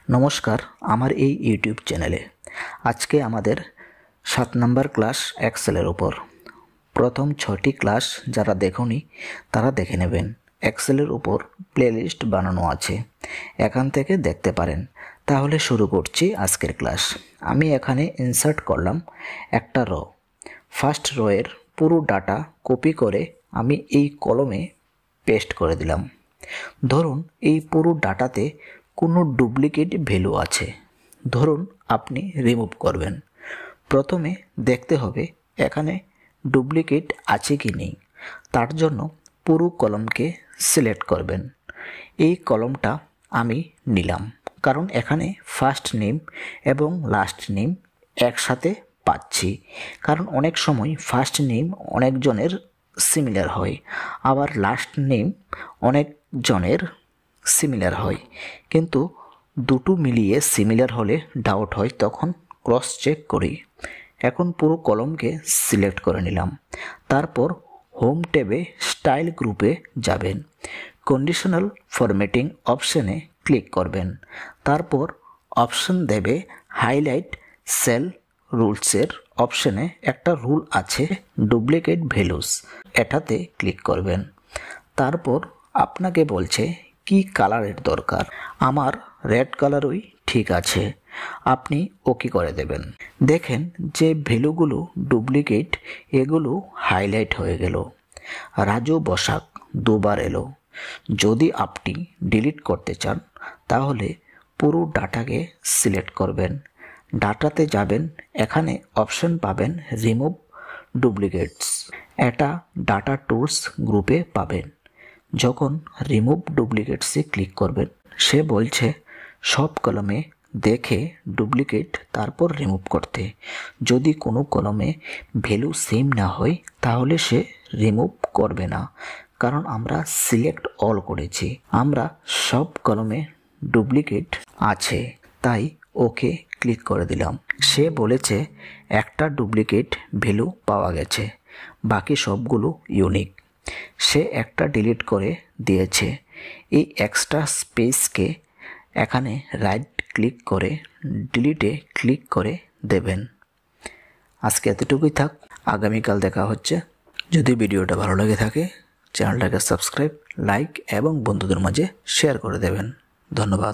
নমস্কার, আমার এই ইউটিউব চ্যানেলে আজকে আমাদের 7 নম্বর ক্লাস এক্সেলের উপর। প্রথম 6টি ক্লাস যারা দেখোনি তারা দেখে নেবেন। এক্সেলের উপর প্লেলিস্ট বানানো আছে, এখান থেকে দেখতে পারেন। তাহলে শুরু করছি আজকের ক্লাস। আমি এখানে ইনসার্ট করলাম একটা র। ফার্স্ট রোয়ের পুরো ডাটা কপি করে আমি এই কলমে পেস্ট করে দিলাম। ধরুন এই পুরো ডাটাতে কোনো ডুপ্লিকেট ভ্যালু আছে, ধরুন আপনি রিমুভ করবেন। প্রথমে দেখতে হবে এখানে ডুপ্লিকেট আছে কি নেই। তার জন্য পুরো কলমকে সিলেক্ট করবেন। এই কলমটা আমি নিলাম, কারণ এখানে ফার্স্ট নেম এবং লাস্ট নেম একসাথে পাচ্ছি। কারণ অনেক সময় ফার্স্ট নেম অনেকজনের সিমিলার হয়, আবার লাস্ট নেম অনেকজনের সিমিলার হয়, কিন্তু দুটো মিলিয়ে সিমিলার হলে ডাউট হয়, তখন ক্রস চেক করি। এখন পুরো কলমকে সিলেক্ট করে নিলাম। তারপর হোম ট্যাবে স্টাইল গ্রুপে যাবেন, কন্ডিশনাল ফরম্যাটিং অপশানে ক্লিক করবেন। তারপর অপশন দেবে হাইলাইট সেল রুলসের অপশানে একটা রুল আছে ডুপ্লিকেট ভ্যালুস, এটাতে ক্লিক করবেন। তারপর আপনাকে বলছে কি কালারের দরকার। আমার রেড কালারই ঠিক আছে, আপনি ওকে করে দেবেন। দেখেন যে ভ্যালুগুলো ডুপ্লিকেট এগুলো হাইলাইট হয়ে গেল। রাজু বসাক দুবার এলো। যদি আপনি ডিলিট করতে চান তাহলে পুরো ডাটাকে সিলেক্ট করবেন, ডাটাতে যাবেন, এখানে অপশন পাবেন রিমুভ ডুপ্লিকেটস, এটা ডাটা টুলস গ্রুপে পাবেন। যখন রিমুভ ডুপ্লিকেটসে ক্লিক করবেন, সে বলছে সব কলমে দেখে ডুপ্লিকেট তারপর রিমুভ করতে। যদি কোনো কলমে ভ্যালু সেম না হয় তাহলে সে রিমুভ করবে না, কারণ আমরা সিলেক্ট অল করেছি, আমরা সব কলমে ডুপ্লিকেট আছে, তাই ওকে ক্লিক করে দিলাম। সে বলেছে একটা ডুপ্লিকেট ভ্যালু পাওয়া গেছে, বাকি সবগুলো ইউনিক। সে একটা ডিলিট করে দিয়েছে। এই এক্সট্রা স্পেসকে এখানে রাইট ক্লিক করে ডিলিটে ক্লিক করে দেবেন। আজকে এতটুকুই থাক, আগামীকাল দেখা হচ্ছে। যদি ভিডিওটা ভালো লাগে থাকে চ্যানেলটাকে সাবস্ক্রাইব, লাইক এবং বন্ধুদের মাঝে শেয়ার করে দেবেন। ধন্যবাদ।